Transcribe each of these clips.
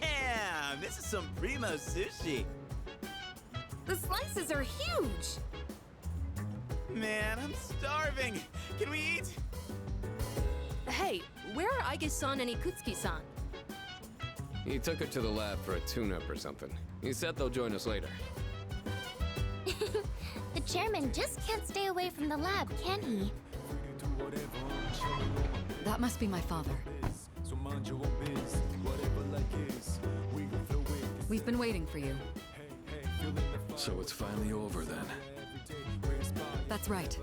Damn! This is some primo sushi. The slices are huge! Man, I'm starving. Can we eat? Hey, where are Aige-san and Ikutsuki-san? He took her to the lab for a tune-up or something. He said they'll join us later. The chairman just can't stay away from the lab, can he? That must be my father. We've been waiting for you. So it's finally over then. That's right.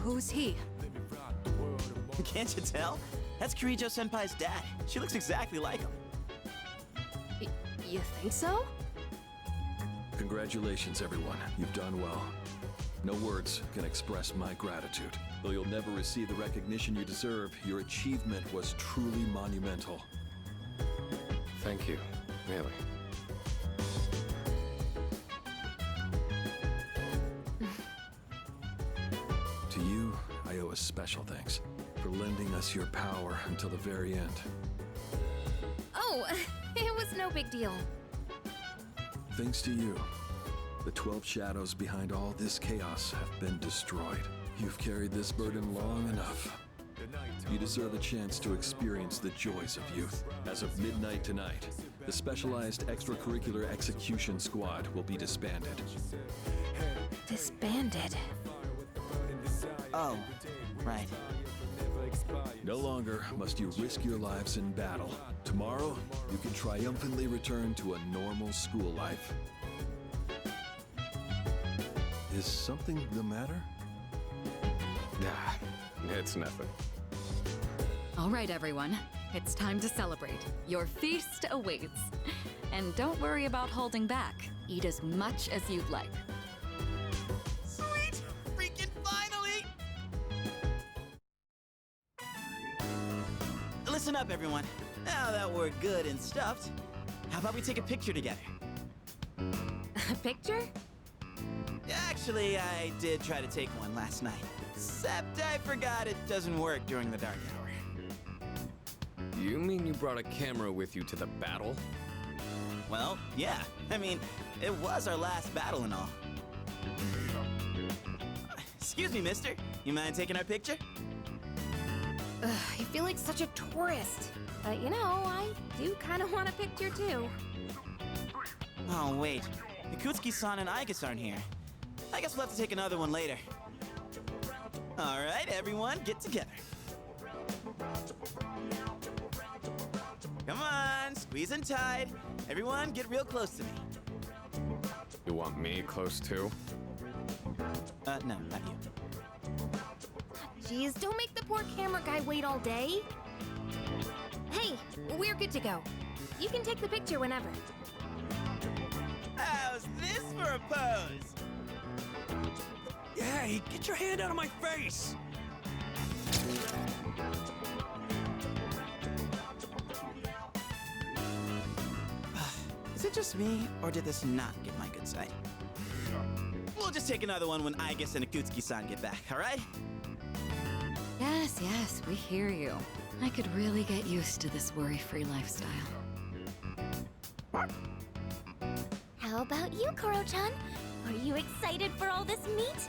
Who's he? Can't you tell? That's Kirijo-senpai's dad. She looks exactly like him. You think so? Congratulations, everyone. You've done well. No words can express my gratitude. Though you'll never receive the recognition you deserve, your achievement was truly monumental. Thank you, really. To you, I owe a special thanks for lending us your power until the very end. Oh, it was no big deal. Thanks to you, the 12 shadows behind all this chaos have been destroyed. You've carried this burden long enough. You deserve a chance to experience the joys of youth. As of midnight tonight, the Specialized Extracurricular Execution Squad will be disbanded. Disbanded. Oh, right. No longer must you risk your lives in battle. Tomorrow, you can triumphantly return to a normal school life. Is something the matter? Ah, it's nothing. All right, everyone. It's time to celebrate. Your feast awaits. And don't worry about holding back. Eat as much as you'd like. Sweet! Freaking finally! Listen up, everyone. Now that we're good and stuffed, how about we take a picture together? A picture? Actually, I did try to take one last night. Except I forgot it doesn't work during the dark hour. You mean you brought a camera with you to the battle? Well, yeah. I mean, it was our last battle and all. Excuse me, mister. You mind taking our picture? I feel like such a tourist. But you know, I do kind of want a picture too. Oh, wait. Ikutsuki-san and Aigis aren't here. I guess we'll have to take another one later. All right, everyone, get together. Come on, squeeze in tight. Everyone, get real close to me. You want me close too? No, not you. Jeez, don't make the poor camera guy wait all day. Hey, we're good to go. You can take the picture whenever. How's this for a pose? Hey, get your hand out of my face! Is it just me, or did this not get my good side? We'll just take another one when Aigis and Ikutsuki-san get back, all right? Yes, yes, we hear you. I could really get used to this worry-free lifestyle. How about you, Koro-chan? Are you excited for all this meat?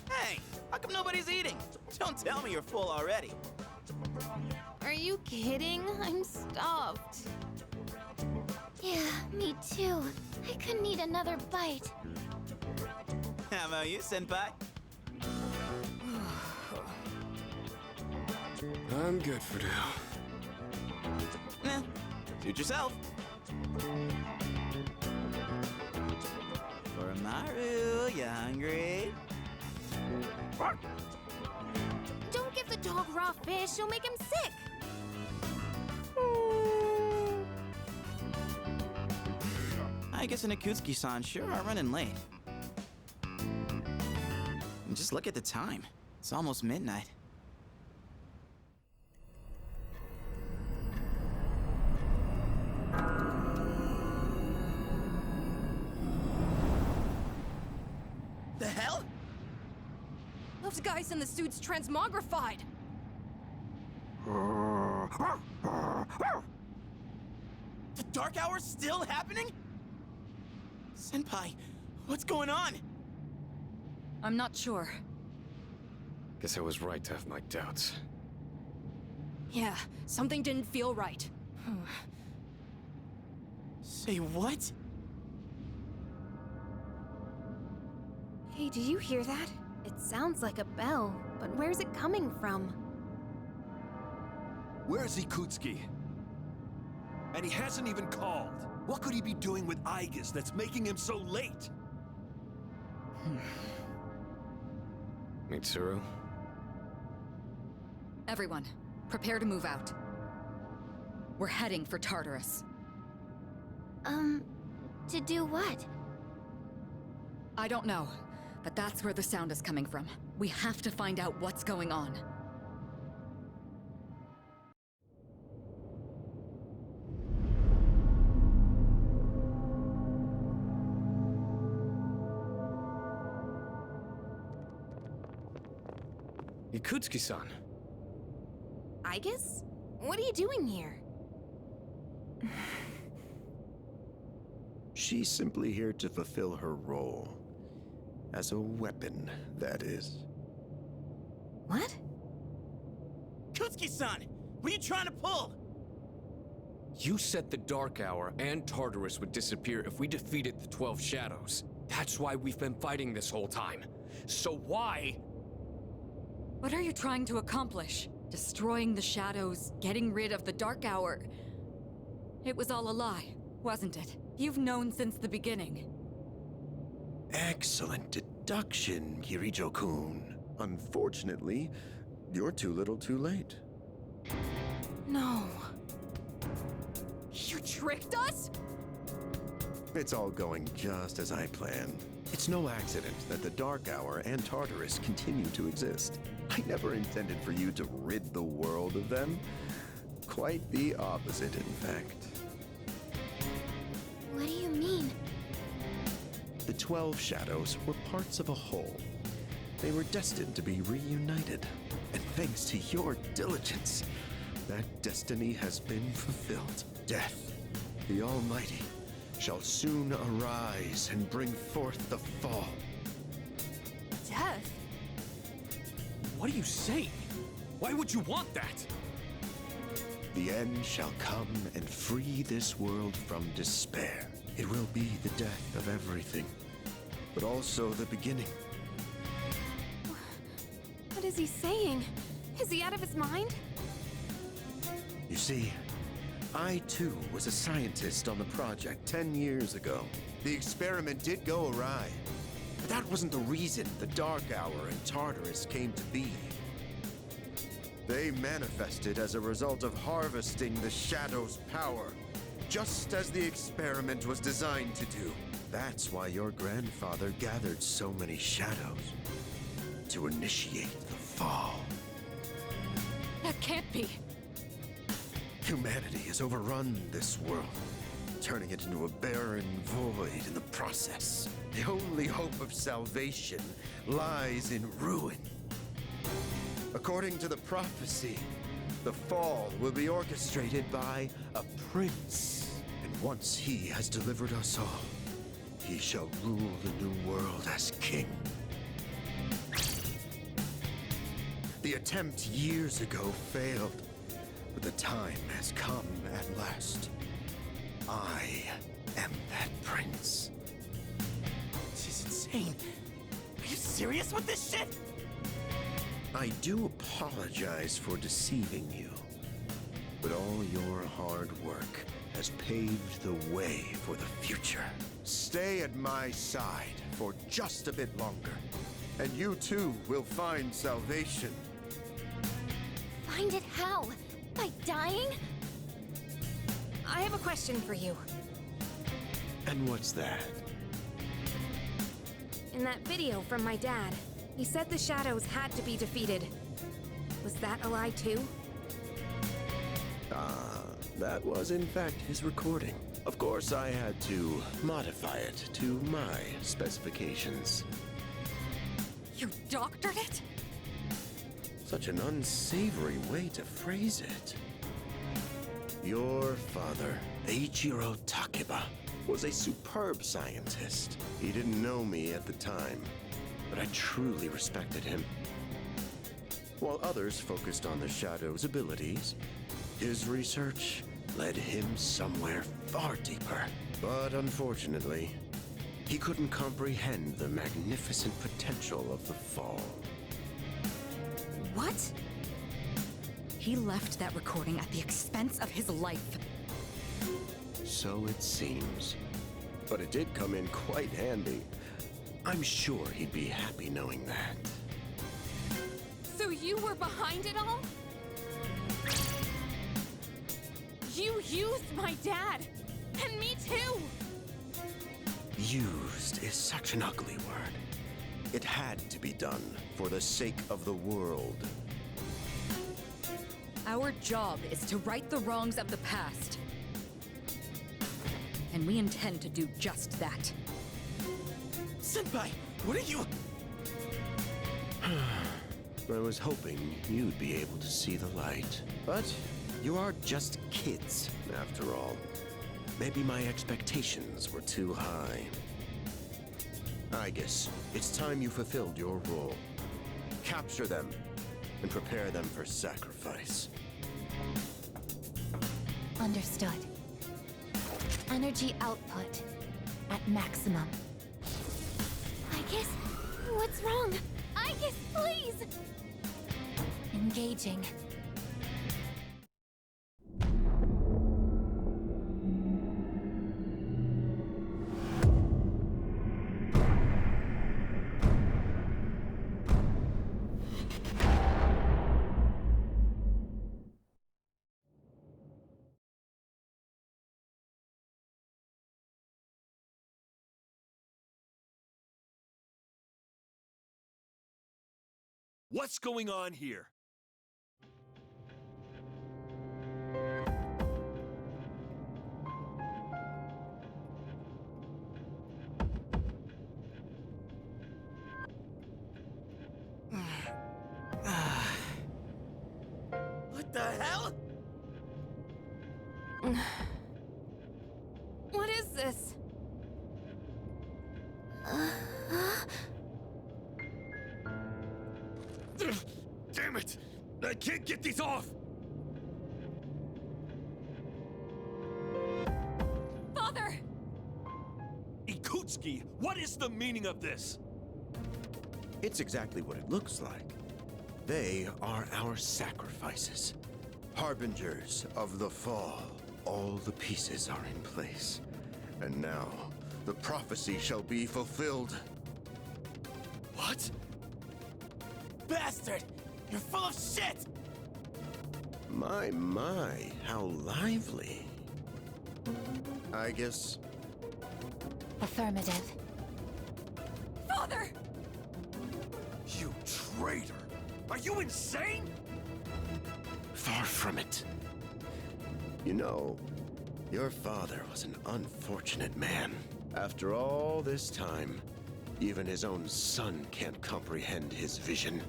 Hey, how come nobody's eating? Don't tell me you're full already. Are you kidding? I'm stuffed. Yeah, me too. I couldn't eat another bite. How about you, Senpai? I'm good for now. Suit yourself. Koromaru, you hungry? Don't give the dog raw fish, you'll make him sick. Aigis and Akutsuki-san sure are running late. And just look at the time. It's almost midnight. The hell? Those guys in the suits transmogrified! The Dark Hour's still happening? Senpai, what's going on? I'm not sure. Guess I was right to have my doubts. Yeah, something didn't feel right. Say what? Hey, did you hear that? It sounds like a bell, but where's it coming from? Where's Ikutsuki? And he hasn't even called. What could he be doing with Aigis that's making him so late? Mitsuru? Everyone, prepare to move out. We're heading for Tartarus. To do what? I don't know, but that's where the sound is coming from. We have to find out what's going on. Ikutsuki-san. Aigis? What are you doing here? She's simply here to fulfill her role. As a weapon, that is. What? Kutsuki-san! What are you trying to pull? You said the Dark Hour and Tartarus would disappear if we defeated the 12 Shadows. That's why we've been fighting this whole time. So why? What are you trying to accomplish? Destroying the shadows, getting rid of the Dark Hour. It was all a lie, wasn't it? You've known since the beginning. Excellent deduction, Kirijo-kun. Unfortunately, you're too little too late. No. You tricked us? It's all going just as I planned. It's no accident that the Dark Hour and Tartarus continue to exist. I never intended for you to rid the world of them. Quite the opposite, in fact. What do you mean? The 12 Shadows were parts of a whole. They were destined to be reunited. And thanks to your diligence, that destiny has been fulfilled. Death, the Almighty, shall soon arise and bring forth the fall. Death? What are you saying? Why would you want that? The end shall come and free this world from despair. It will be the death of everything, but also the beginning. What is he saying? Is he out of his mind? You see, I too was a scientist on the project 10 years ago. The experiment did go awry, but that wasn't the reason the Dark Hour and Tartarus came to be. They manifested as a result of harvesting the Shadow's power, just as the experiment was designed to do. That's why your grandfather gathered so many Shadows, to initiate the fall. That can't be. Humanity has overrun this world, turning it into a barren void in the process. The only hope of salvation lies in ruin. According to the prophecy, the fall will be orchestrated by a prince. And once he has delivered us all, he shall rule the new world as king. The attempt years ago failed, but the time has come at last. I am that prince. This is insane. Are you serious with this shit? I do apologize for deceiving you, but all your hard work has paved the way for the future. Stay at my side for just a bit longer, and you too will find salvation. Find it how? By dying? I have a question for you. And what's that? In that video from my dad, he said the shadows had to be defeated. Was that a lie too? That was in fact his recording. Of course, I had to modify it to my specifications. You doctored it? Such an unsavory way to phrase it. Your father, Eiichiro Takeba, was a superb scientist. He didn't know me at the time, but I truly respected him. While others focused on the Shadow's abilities, his research led him somewhere far deeper. But unfortunately, he couldn't comprehend the magnificent potential of the Fall. What? He left that recording at the expense of his life. So it seems. But it did come in quite handy. I'm sure he'd be happy knowing that. So you were behind it all? You used my dad! And me too! Used is such an ugly word. It had to be done for the sake of the world. Our job is to right the wrongs of the past. And we intend to do just that. Senpai, what are you... I was hoping you'd be able to see the light. But you are just kids, after all. Maybe my expectations were too high. I guess it's time you fulfilled your role. Capture them and prepare them for sacrifice. Understood. Energy output at maximum. Icus, what's wrong? Icus, please! Engaging. What's going on here? What the hell? What is this? Damn it! I can't get these off! Father! Ikutsuki, what is the meaning of this? It's exactly what it looks like. They are our sacrifices. Harbingers of the Fall. All the pieces are in place. And now, the prophecy shall be fulfilled. What? Bastard! You're full of shit! My, how lively. I guess Affirmative. Father! You traitor! Are you insane? far from it. You know, your father was an unfortunate man. After all this time, even his own son can't comprehend his vision.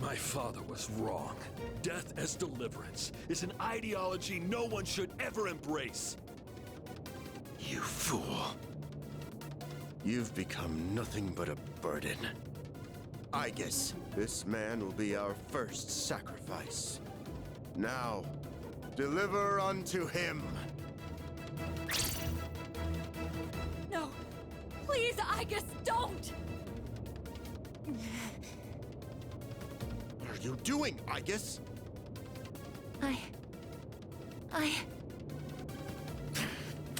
My father was wrong. Death as deliverance is an ideology no one should ever embrace. You fool. You've become nothing but a burden. I guess this man will be our first sacrifice. Now, deliver unto him. No! Please, Icus, don't! What are you doing, Icus?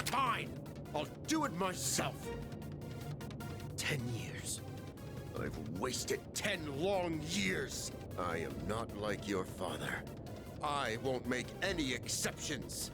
Fine! I'll do it myself! 10 years. I've wasted 10 long years! I am not like your father. I won't make any exceptions.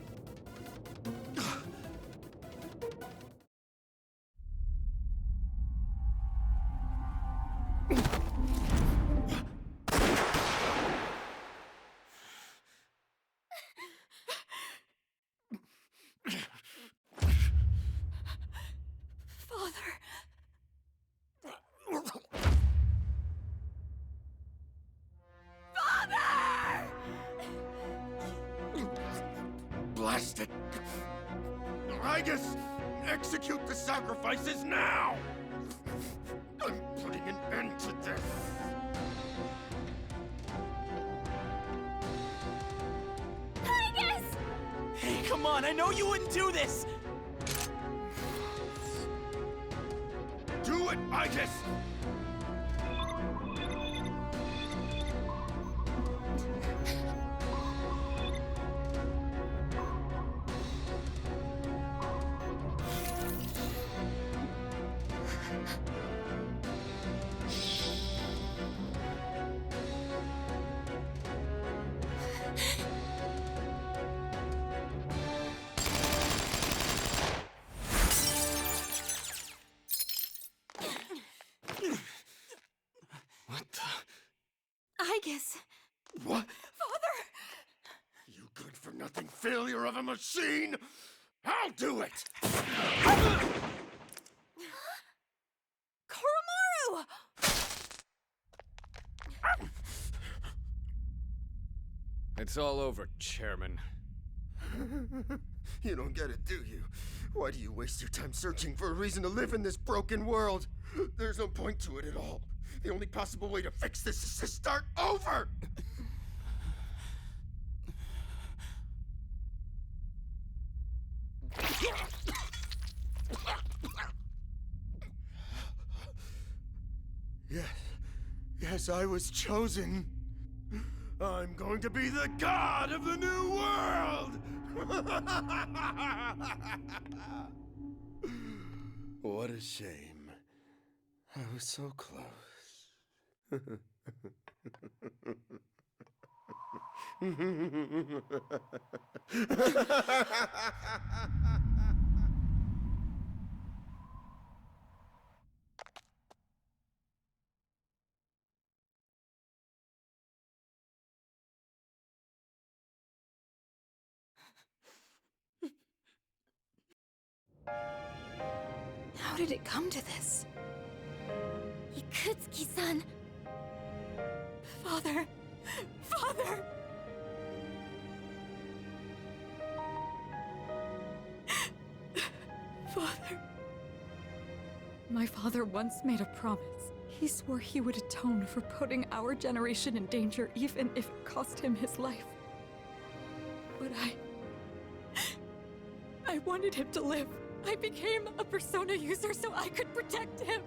Fantastic! Igus, execute the sacrifices now! I'm putting an end to this! Igus! Hey, come on, I know you wouldn't do this! Do it, Igus! Igus. What? Father! You good-for-nothing failure of a machine! I'll do it! Koromaru! It's all over, Chairman. You don't get it, do you? Why do you waste your time searching for a reason to live in this broken world? There's no point to it at all. The only possible way to fix this is to start over! Yes, I was chosen. I'm going to be the god of the new world! What a shame. I was so close. How did it come to this? Ikutsuki-san. Father! Father! Father. My father once made a promise. He swore he would atone for putting our generation in danger, even if it cost him his life. But I wanted him to live. I became a Persona user so I could protect him.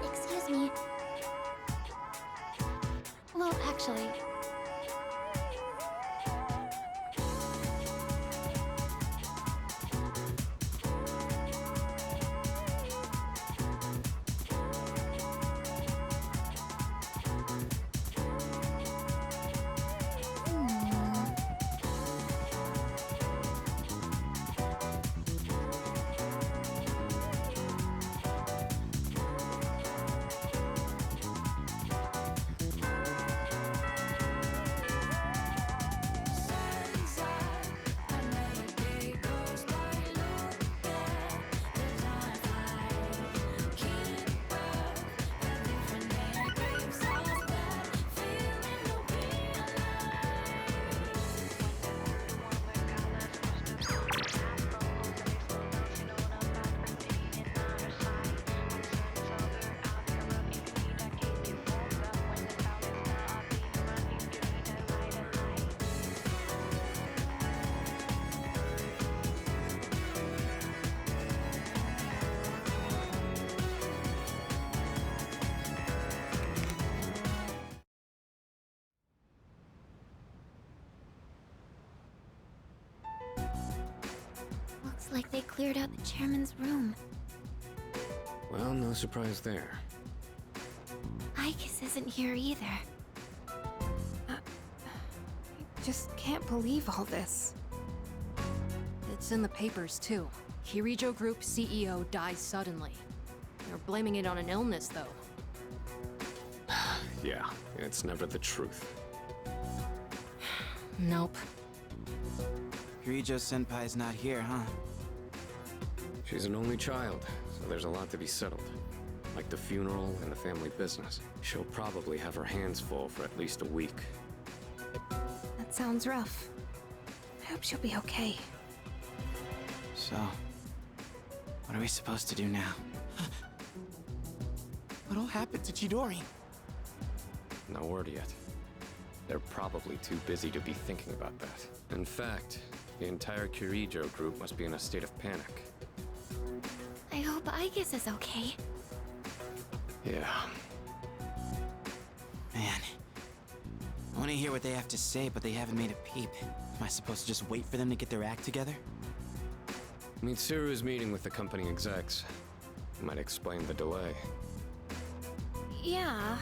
Excuse me. Well, actually... like they cleared out the chairman's room. Well, no surprise there. Igus isn't here either. I just can't believe all this. It's in the papers, too. Kirijo Group CEO dies suddenly. They're blaming it on an illness, though. Yeah, it's never the truth. Nope. Kirijo Senpai's not here, huh? She's an only child, so there's a lot to be settled. Like the funeral and the family business. She'll probably have her hands full for at least a week. That sounds rough. I hope she'll be okay. So, what are we supposed to do now? What all happened to Chidori? No word yet. They're probably too busy to be thinking about that. In fact, the entire Kirijo group must be in a state of panic. I hope Igus is okay. Yeah. Man, I want to hear what they have to say, but they haven't made a peep. Am I supposed to just wait for them to get their act together? Mitsuru's meeting with the company execs. Might explain the delay. Yeah,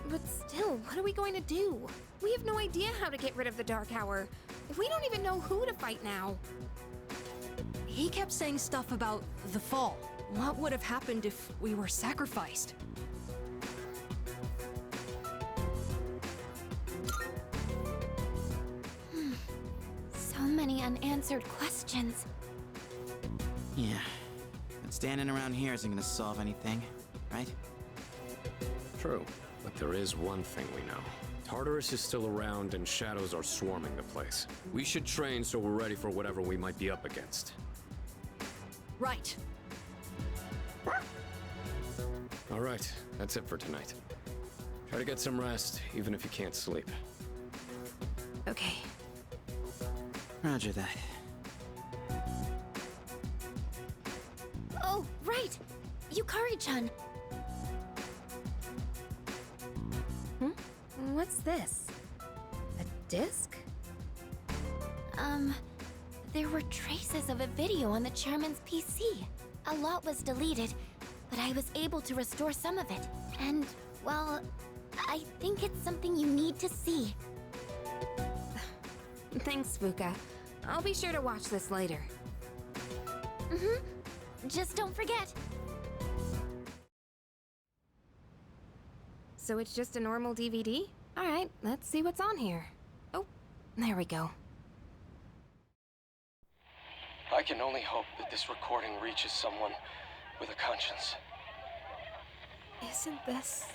but still, what are we going to do? We have no idea how to get rid of the Dark Hour. We don't even know who to fight now. He kept saying stuff about the fall. What would have happened if we were sacrificed? So many unanswered questions. Yeah. But standing around here isn't gonna solve anything, right? True, but there is one thing we know. Tartarus is still around and shadows are swarming the place. We should train so we're ready for whatever we might be up against. Right. All right, that's it for tonight. Try to get some rest, even if you can't sleep. Okay. Roger that. Oh, right! Yukari-chan! What's this? A disc? There were traces of a video on the chairman's PC. A lot was deleted, but I was able to restore some of it. And, well, I think it's something you need to see. Thanks, Fuka. I'll be sure to watch this later. Just don't forget. So it's just a normal DVD? Alright, let's see what's on here. Oh, there we go. I can only hope that this recording reaches someone with a conscience. Isn't this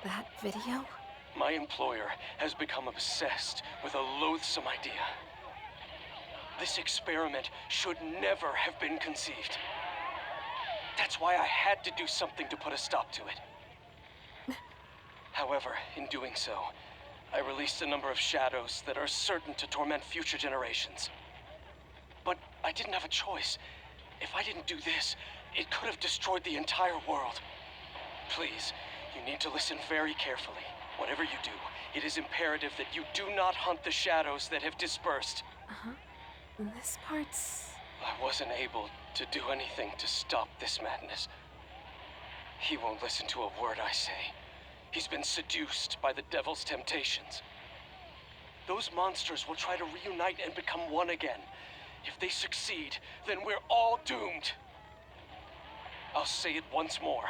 that video? My employer has become obsessed with a loathsome idea. This experiment should never have been conceived. That's why I had to do something to put a stop to it. However, in doing so, I released a number of shadows that are certain to torment future generations. But I didn't have a choice. If I didn't do this, it could have destroyed the entire world. Please, you need to listen very carefully. Whatever you do, it is imperative that you do not hunt the shadows that have dispersed. This part's... I wasn't able to do anything to stop this madness. He won't listen to a word I say. He's been seduced by the devil's temptations. Those monsters will try to reunite and become one again. If they succeed, then we're all doomed. I'll say it once more.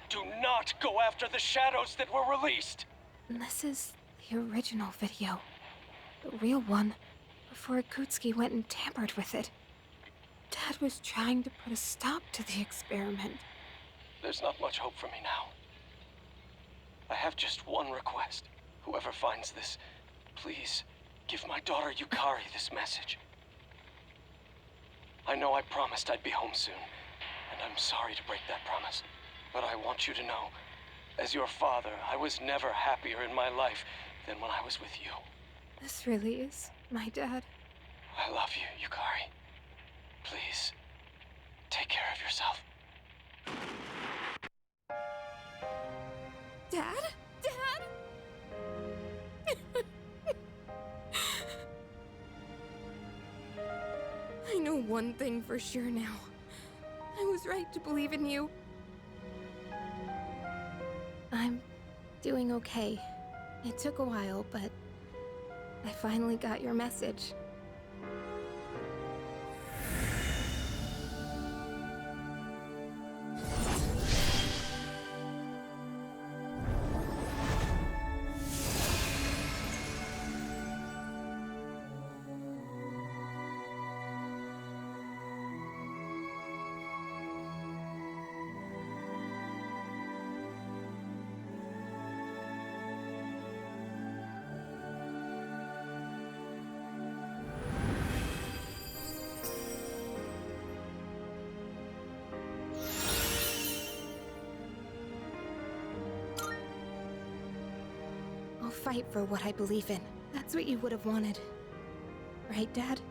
Do not go after the shadows that were released! This is the original video. The real one, before Akutsuki went and tampered with it. Dad was trying to put a stop to the experiment. There's not much hope for me now. I have just one request. Whoever finds this, please give my daughter Yukari this message. I know I promised I'd be home soon, and I'm sorry to break that promise. But I want you to know, as your father, I was never happier in my life than when I was with you. This really is my dad. I love you, Yukari. Please, take care of yourself. Dad? Dad? I know one thing for sure now. I was right to believe in you. I'm doing okay. It took a while, but I finally got your message. I'll fight for what I believe in. That's what you would have wanted. Right, Dad?